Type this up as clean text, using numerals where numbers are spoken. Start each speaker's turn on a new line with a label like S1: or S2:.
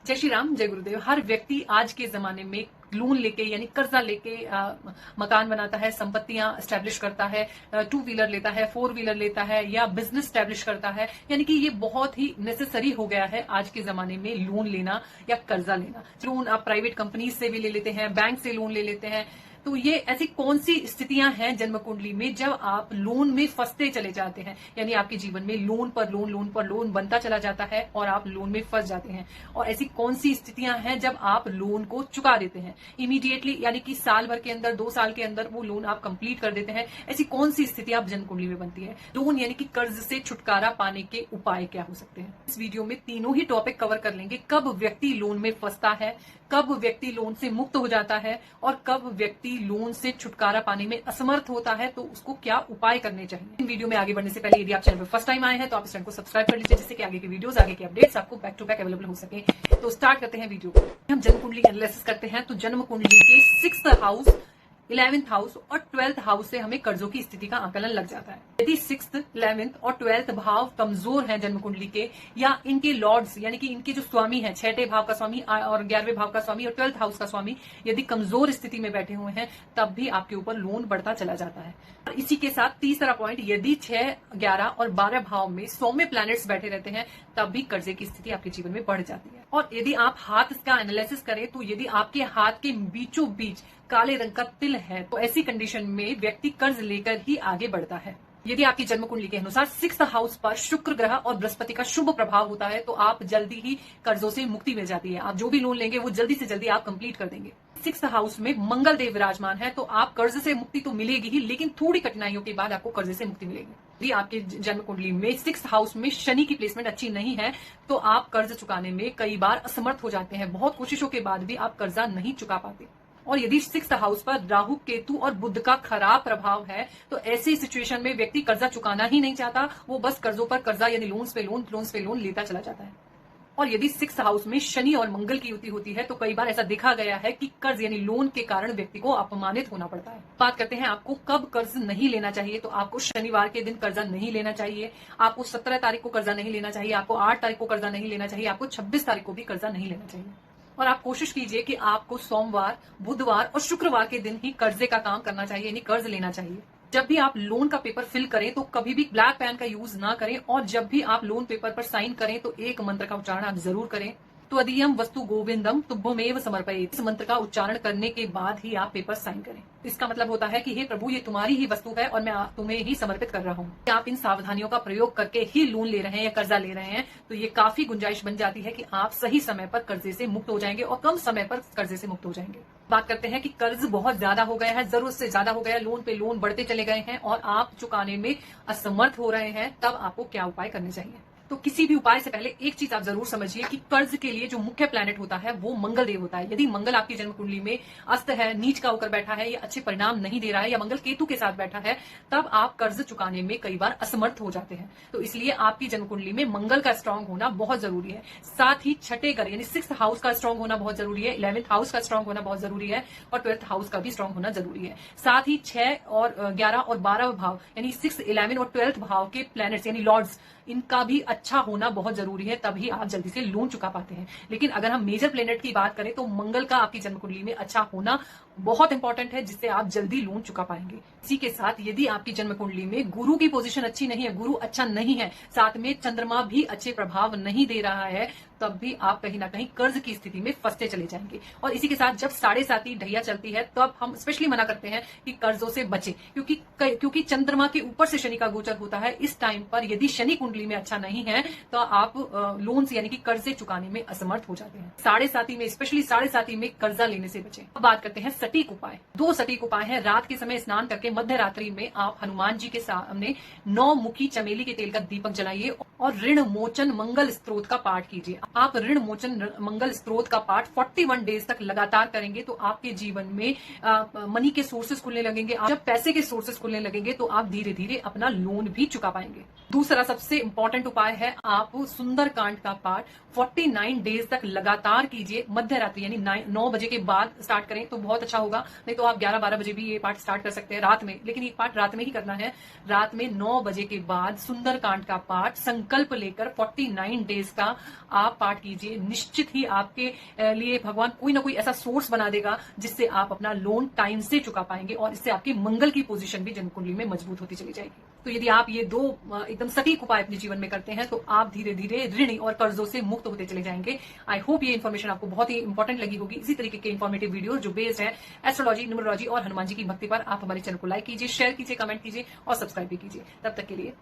S1: जय श्री राम, जय गुरुदेव। हर व्यक्ति आज के जमाने में लोन लेके यानी कर्जा लेके मकान बनाता है, संपत्तियां स्टैब्लिश करता है, 2 व्हीलर लेता है, 4 व्हीलर लेता है या बिजनेस स्टैब्लिश करता है। यानी कि ये बहुत ही नेसेसरी हो गया है आज के जमाने में लोन लेना या कर्जा लेना। लोन आप प्राइवेट कंपनी से भी ले लेते हैं, बैंक से लोन ले लेते हैं। तो ये ऐसी कौन सी स्थितियां हैं जन्म कुंडली में जब आप लोन में फंसते चले जाते हैं, यानी आपके जीवन में लोन पर लोन, लोन पर लोन बनता चला जाता है और आप लोन में फंस जाते हैं। और ऐसी कौन सी स्थितियां हैं जब आप लोन को चुका देते हैं इमीडिएटली, यानी कि साल भर के अंदर, 2 साल के अंदर वो लोन आप कंप्लीट कर देते हैं। ऐसी कौन सी स्थितियां जन्म कुंडली में बनती है? लोन यानी कि कर्ज से छुटकारा पाने के उपाय क्या हो सकते हैं? इस वीडियो में तीनों ही टॉपिक कवर कर लेंगे। कब व्यक्ति लोन में फंसता है, कब व्यक्ति लोन से मुक्त हो जाता है और कब व्यक्ति लोन से छुटकारा पाने में असमर्थ होता है, तो उसको क्या उपाय करने चाहिए। इन वीडियो में आगे बढ़ने से पहले यदि आप चैनल पर फर्स्ट टाइम आए हैं तो आप इस चैनल को सब्सक्राइब कर लीजिए, जिससे कि आगे के वीडियोस, आगे के अपडेट्स आपको बैक टू बैक अवेलेबल हो सके। तो स्टार्ट करते हैं वीडियो को। हम जन्म कुंडली एनालिसिस करते हैं तो जन्म कुंडली के 6th हाउस, 11th हाउस और 12th हाउस से हमें कर्जों की स्थिति का आकलन लग जाता है। यदि 6th, 11th और 12th भाव कमजोर हैं जन्म कुंडली के, या इनके लॉर्ड्स यानी कि इनके जो स्वामी हैं, 6ठे भाव का स्वामी और 11वें भाव का स्वामी और 12th हाउस का स्वामी यदि कमजोर स्थिति में बैठे हुए हैं, तब भी आपके ऊपर लोन बढ़ता चला जाता है। और इसी के साथ तीसरा पॉइंट, यदि 6, 11 और 12 भाव में सौम्य प्लैनेट्स बैठे रहते हैं, तब भी कर्जे की स्थिति आपके जीवन में बढ़ जाती है। और यदि आप हाथ का एनालिसिस करें तो यदि आपके हाथ के बीचों बीच काले रंग का तिल है, तो ऐसी कंडीशन में व्यक्ति कर्ज लेकर ही आगे बढ़ता है। यदि आपकी जन्म कुंडली के अनुसार 6th हाउस पर शुक्र ग्रह और बृहस्पति का शुभ प्रभाव होता है, तो आप जल्दी ही कर्जों से मुक्ति मिल जाती है। आप जो भी लोन लेंगे वो जल्दी से जल्दी आप कंप्लीट कर देंगे। 6th हाउस में मंगल देव विराजमान है, तो आप कर्ज से मुक्ति तो मिलेगी ही, लेकिन थोड़ी कठिनाइयों के बाद आपको कर्ज से मुक्ति मिलेगी। यदि आपके जन्म कुंडली में 6th हाउस में शनि की प्लेसमेंट अच्छी नहीं है, तो आप कर्ज चुकाने में कई बार असमर्थ हो जाते हैं। बहुत कोशिशों के बाद भी आप कर्जा नहीं चुका पाते। और यदि 6th हाउस पर राहु, केतु और बुध का खराब प्रभाव है, तो ऐसी सिचुएशन में व्यक्ति कर्जा चुकाना ही नहीं चाहता, वो बस कर्जों पर कर्जा यानी लोन्स पे लोन लेता चला जाता है। और यदि 6th हाउस में शनि और मंगल की युति होती है, तो कई बार ऐसा देखा गया है कि कर्ज यानी लोन के कारण व्यक्ति को अपमानित होना पड़ता है। बात करते हैं आपको कब कर्ज नहीं लेना चाहिए। तो आपको शनिवार के दिन कर्जा नहीं लेना चाहिए, आपको 17 तारीख को कर्जा नहीं लेना चाहिए, आपको 8 तारीख को कर्जा नहीं लेना चाहिए, आपको 26 तारीख को भी कर्जा नहीं लेना चाहिए। और आप कोशिश कीजिए कि आपको सोमवार, बुधवार और शुक्रवार के दिन ही कर्जे का काम करना चाहिए, यानी कर्ज लेना चाहिए। जब भी आप लोन का पेपर फिल करें तो कभी भी ब्लैक पेन का यूज ना करें, और जब भी आप लोन पेपर पर साइन करें तो एक मंत्र का उच्चारण आप जरूर करें। तो अधियम वस्तु गोविंदम तुभ्यमेव समर्पयेत्। इस मंत्र का उच्चारण करने के बाद ही आप पेपर साइन करें। इसका मतलब होता है कि हे प्रभु, ये तुम्हारी ही वस्तु है और मैं तुम्हें ही समर्पित कर रहा हूँ। आप इन सावधानियों का प्रयोग करके ही लोन ले रहे हैं या कर्जा ले रहे हैं, तो ये काफी गुंजाइश बन जाती है कि आप सही समय पर कर्जे से मुक्त हो जाएंगे और कम समय पर कर्जे से मुक्त हो जाएंगे। बात करते हैं कि कर्ज बहुत ज्यादा हो गया है, जरूरत से ज्यादा हो गया है, लोन पे लोन बढ़ते चले गए हैं और आप चुकाने में असमर्थ हो रहे हैं, तब आपको क्या उपाय करने चाहिए। तो किसी भी उपाय से पहले एक चीज आप जरूर समझिए कि कर्ज के लिए जो मुख्य प्लैनेट होता है वो मंगल देव होता है। यदि मंगल आपकी जन्म कुंडली में अस्त है, नीच का होकर बैठा है या अच्छे परिणाम नहीं दे रहा है, या मंगल केतु के साथ बैठा है, तब आप कर्ज चुकाने में कई बार असमर्थ हो जाते हैं। तो इसलिए आपकी जन्म कुंडली में मंगल का स्ट्रांग होना बहुत जरूरी है। साथ ही 6ठे घर यानी 6th हाउस का स्ट्रांग होना बहुत जरूरी है, 11th हाउस का स्ट्रांग होना बहुत जरूरी है और 12th हाउस का भी स्ट्रांग होना जरूरी है। साथ ही 6 और 11 और 12 भाव यानी 6, 11 और 12th भाव के प्लैनेट्स यानी लॉर्ड्स, इनका भी अच्छा होना बहुत जरूरी है, तभी आप जल्दी से लोन चुका पाते हैं। लेकिन अगर हम मेजर प्लेनेट की बात करें तो मंगल का आपकी जन्म कुंडली में अच्छा होना बहुत इंपॉर्टेंट है, जिससे आप जल्दी लोन चुका पाएंगे। इसी के साथ यदि आपकी जन्म कुंडली में गुरु की पोजीशन अच्छी नहीं है, गुरु अच्छा नहीं है, साथ में चंद्रमा भी अच्छे प्रभाव नहीं दे रहा है, तब भी आप कहीं ना कहीं कर्ज की स्थिति में फंसते चले जाएंगे। और इसी के साथ जब 7.5 ढैया चलती है, तब हम स्पेशली मना करते हैं कि कर्जों से बचें, क्योंकि चंद्रमा के ऊपर से शनि का गोचर होता है। इस टाइम पर यदि शनि कुंडली में अच्छा नहीं है, तो आप लोन से यानी कि कर्जे चुकाने में असमर्थ हो जाते हैं। 7.5 में, स्पेशली 7.5 में कर्जा लेने से बचें। अब बात करते हैं सटीक उपाय। 2 सटीक उपाय हैं। रात के समय स्नान करके मध्य रात्रि में आप हनुमान जी के सामने 9 मुखी चमेली के तेल का दीपक जलाइए और ऋण मोचन मंगल स्त्रोत का पाठ कीजिए। आप ऋण मोचन मंगल स्त्रोत का पाठ 41 डेज तक लगातार करेंगे, तो आपके जीवन में मनी के सोर्सेस खुलने लगेंगे। जब पैसे के सोर्सेस खुलने लगेंगे, तो आप धीरे धीरे अपना लोन भी चुका पाएंगे। दूसरा सबसे इंपॉर्टेंट उपाय है, आप सुंदरकांड का पाठ 49 डेज तक लगातार कीजिए। मध्य रात्रि यानी 9 बजे के बाद स्टार्ट करें तो बहुत अच्छा अच्छा होगा। नहीं तो आप 11-12 बजे भी ये पाठ स्टार्ट कर सकते हैं रात में, लेकिन ये पाठ रात में ही करना है। रात में 9 बजे के बाद सुंदरकांड का पाठ संकल्प लेकर 49 डेज का आप पाठ कीजिए। निश्चित ही आपके लिए भगवान कोई ना कोई ऐसा सोर्स बना देगा जिससे आप अपना लोन टाइम से चुका पाएंगे, और इससे आपकी मंगल की पोजीशन भी जन्म कुंडली में मजबूत होती चली जाएगी। तो यदि आप ये दो एकदम सटीक उपाय अपने जीवन में करते हैं तो आप धीरे धीरे ऋण और कर्जों से मुक्त होते चले जाएंगे। आई होप ये इन्फॉर्मेशन आपको बहुत ही इंपॉर्टेंट लगी होगी। इसी तरीके के इन्फॉर्मेटिव वीडियो जो बेस्ड है एस्ट्रोलॉजी, न्यूमरोलॉजी और हनुमान जी की भक्ति पर, आप हमारे चैनल को लाइक कीजिए, शेयर कीजिए, कमेंट कीजिए और सब्सक्राइब भी कीजिए। तब तक के लिए